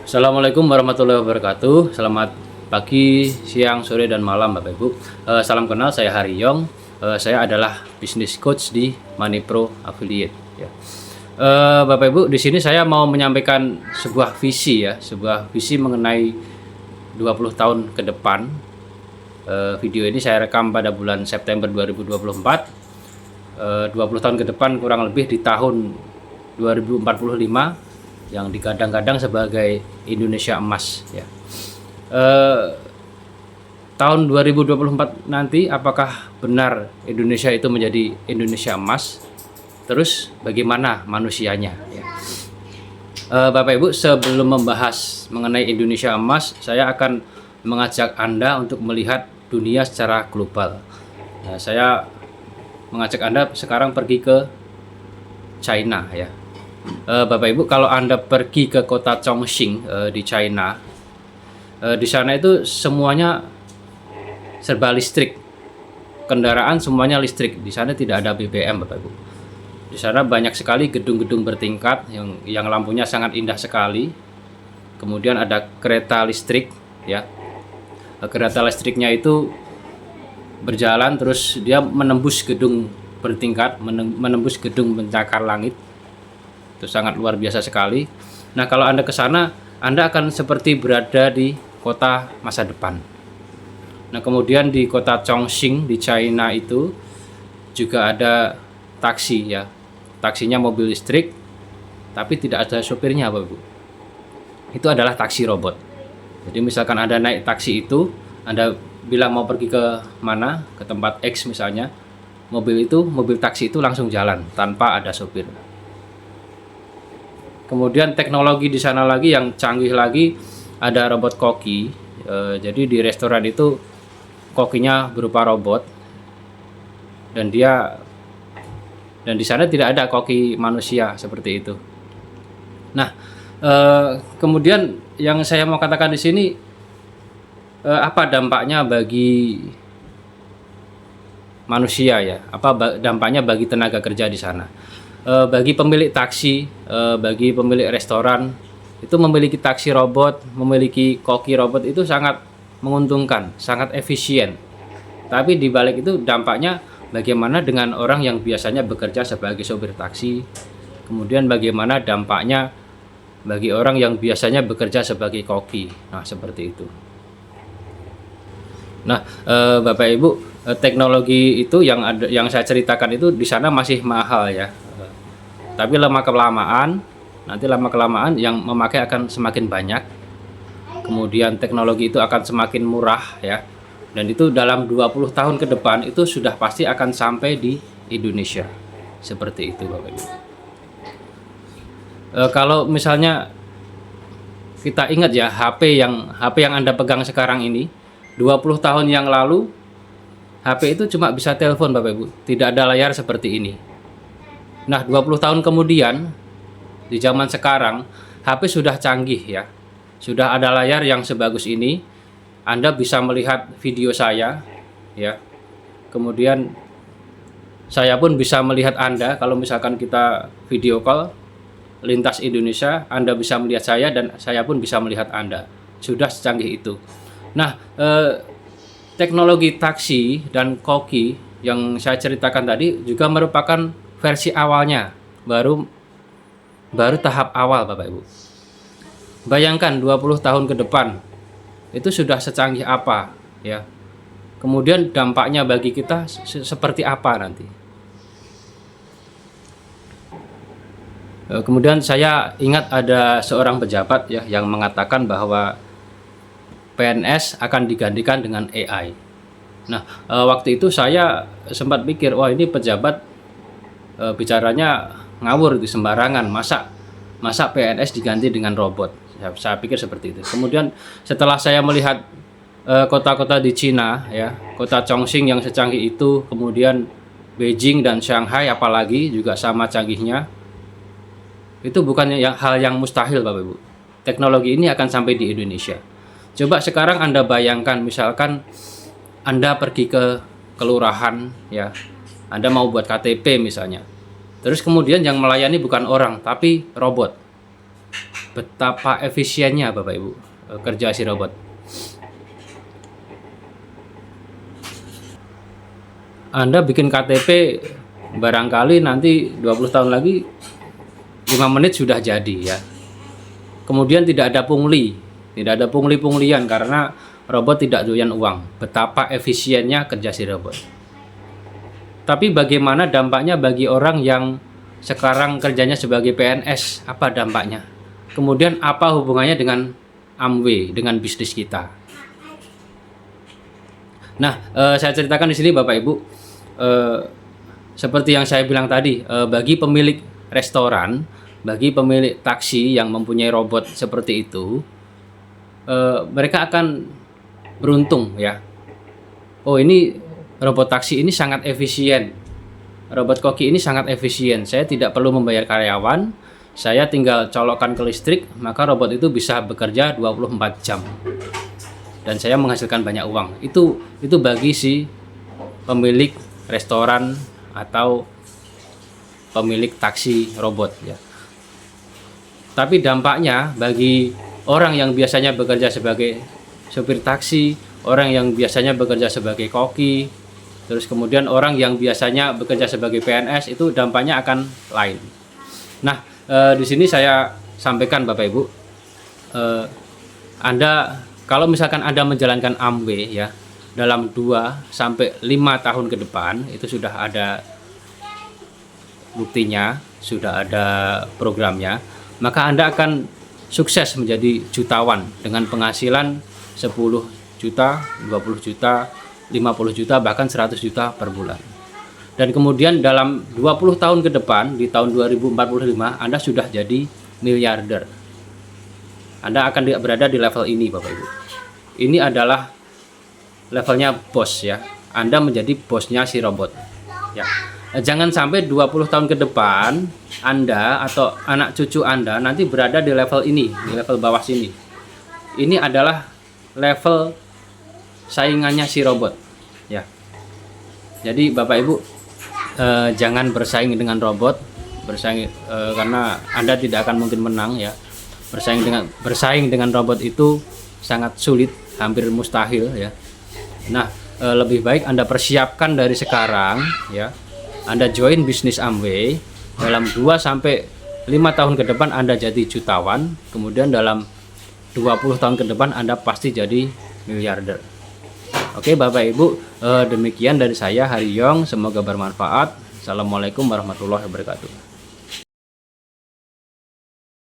Assalamualaikum warahmatullahi wabarakatuh. Selamat pagi, siang, sore, dan malam Bapak Ibu. Salam kenal, saya Hariyong. Saya adalah business coach di MoneyPro Affiliate. Ya. Bapak Ibu, di sini saya mau menyampaikan sebuah visi ya, sebuah visi mengenai 20 tahun ke depan. Video ini saya rekam pada bulan September 2024. 20 tahun ke depan kurang lebih di tahun 2045 yang digadang-gadang sebagai Indonesia emas ya. Tahun 2024 nanti apakah benar Indonesia itu menjadi Indonesia emas? Terus bagaimana manusianya ya. Bapak Ibu, sebelum membahas mengenai Indonesia emas, saya akan mengajak Anda untuk melihat dunia secara global. Nah, saya mengajak Anda sekarang pergi ke China ya. Bapak Ibu, kalau Anda pergi ke kota Chongqing di China, di sana itu semuanya serba listrik, kendaraan semuanya listrik. Di sana tidak ada BBM, Bapak Ibu. Di sana banyak sekali gedung-gedung bertingkat yang lampunya sangat indah sekali. Kemudian ada kereta listrik, ya. Kereta listriknya itu berjalan terus dia menembus gedung bertingkat, menembus gedung pencakar langit. Itu sangat luar biasa sekali. Nah, kalau Anda ke sana, Anda akan seperti berada di kota masa depan. Nah, kemudian di kota Chongqing di China itu juga ada taksi ya. Taksinya mobil listrik, tapi tidak ada sopirnya, Bapak Ibu. Itu adalah taksi robot. Jadi misalkan Anda naik taksi itu, Anda bilang mau pergi ke mana, ke tempat X misalnya, mobil taksi itu langsung jalan tanpa ada sopir. Kemudian teknologi di sana lagi yang canggih lagi, ada robot koki. Jadi di restoran itu kokinya berupa robot, dan di sana tidak ada koki manusia seperti itu. Nah, kemudian yang saya mau katakan di sini, apa dampaknya bagi manusia ya? Apa dampaknya bagi tenaga kerja di sana? Bagi pemilik taksi, bagi pemilik restoran, itu memiliki taksi robot, memiliki koki robot itu sangat menguntungkan, sangat efisien. Tapi di balik itu dampaknya bagaimana dengan orang yang biasanya bekerja sebagai sopir taksi? Kemudian bagaimana dampaknya bagi orang yang biasanya bekerja sebagai koki? Nah, seperti itu. Nah, Bapak Ibu, teknologi itu yang saya ceritakan itu di sana masih mahal ya. Tapi lama kelamaan yang memakai akan semakin banyak. Kemudian teknologi itu akan semakin murah ya. Dan itu dalam 20 tahun ke depan itu sudah pasti akan sampai di Indonesia. Seperti itu, Bapak Ibu. Kalau misalnya kita ingat ya, HP yang Anda pegang sekarang ini, 20 tahun yang lalu HP itu cuma bisa telepon, Bapak Ibu. Tidak ada layar seperti ini. Nah, 20 tahun kemudian di zaman sekarang HP sudah canggih ya. Sudah ada layar yang sebagus ini. Anda bisa melihat video saya ya. Kemudian saya pun bisa melihat Anda. Kalau misalkan kita video call lintas Indonesia, Anda bisa melihat saya dan saya pun bisa melihat Anda. Sudah secanggih itu. Nah, teknologi taksi dan koki yang saya ceritakan tadi juga merupakan versi awalnya, baru tahap awal, Bapak Ibu. Bayangkan 20 tahun ke depan itu sudah secanggih apa ya. Kemudian dampaknya bagi kita seperti apa nanti. Kemudian saya ingat ada seorang pejabat ya yang mengatakan bahwa PNS akan digantikan dengan AI. Nah, waktu itu saya sempat pikir, wah ini pejabat bicaranya ngawur di sembarangan, masa PNS diganti dengan robot. Saya pikir seperti itu. Kemudian setelah saya melihat kota-kota di Cina ya, kota Chongqing yang secanggih itu, kemudian Beijing dan Shanghai apalagi juga sama canggihnya, itu bukannya hal yang mustahil, Bapak Ibu. Teknologi ini akan sampai di Indonesia. Coba sekarang Anda bayangkan, misalkan Anda pergi ke kelurahan ya, Anda mau buat KTP misalnya. Terus kemudian yang melayani bukan orang tapi robot. betapa efisiennya Bapak Ibu kerja si robot. Anda bikin KTP barangkali nanti 20 tahun lagi 5 menit sudah jadi ya. Kemudian tidak ada pungli, tidak ada pungli-punglian karena robot tidak doyan uang. Betapa efisiennya kerja si robot. Tapi bagaimana dampaknya bagi orang yang sekarang kerjanya sebagai PNS? Apa dampaknya? Kemudian apa hubungannya dengan Amway, dengan bisnis kita? Nah, saya ceritakan di sini Bapak Ibu. Seperti yang saya bilang tadi, bagi pemilik restoran, bagi pemilik taksi yang mempunyai robot seperti itu, mereka akan beruntung ya. Oh, ini robot taksi ini sangat efisien, robot koki ini sangat efisien. Saya tidak perlu membayar karyawan, saya tinggal colokkan ke listrik, maka robot itu bisa bekerja 24 jam dan saya menghasilkan banyak uang. Itu bagi si pemilik restoran atau pemilik taksi robot ya. Tapi dampaknya bagi orang yang biasanya bekerja sebagai sopir taksi, orang yang biasanya bekerja sebagai koki, terus kemudian orang yang biasanya bekerja sebagai PNS, itu dampaknya akan lain. Nah, di sini saya sampaikan Bapak Ibu, Anda kalau misalkan Anda menjalankan Amway ya, dalam 2 sampai 5 tahun ke depan itu sudah ada buktinya, sudah ada programnya, maka Anda akan sukses menjadi jutawan dengan penghasilan 10 juta, 20 juta, 50 juta, bahkan 100 juta per bulan. Dan kemudian dalam 20 tahun ke depan, di tahun 2045, Anda sudah jadi miliarder. Anda akan berada di level ini Bapak Ibu. Ini adalah levelnya bos ya. Anda menjadi bosnya si robot ya. Jangan sampai 20 tahun ke depan Anda atau anak cucu Anda nanti berada di level ini, di level bawah sini. Ini adalah level saingannya si robot ya. Jadi Bapak Ibu, jangan bersaing dengan robot, karena Anda tidak akan mungkin menang ya. Bersaing dengan robot itu sangat sulit, hampir mustahil ya. Nah, lebih baik Anda persiapkan dari sekarang ya. Anda join bisnis Amway, dalam 2 sampai 5 tahun ke depan Anda jadi jutawan, kemudian dalam 20 tahun ke depan Anda pasti jadi miliarder. Oke Bapak Ibu, demikian dari saya Hariyong, semoga bermanfaat. Assalamualaikum warahmatullahi wabarakatuh.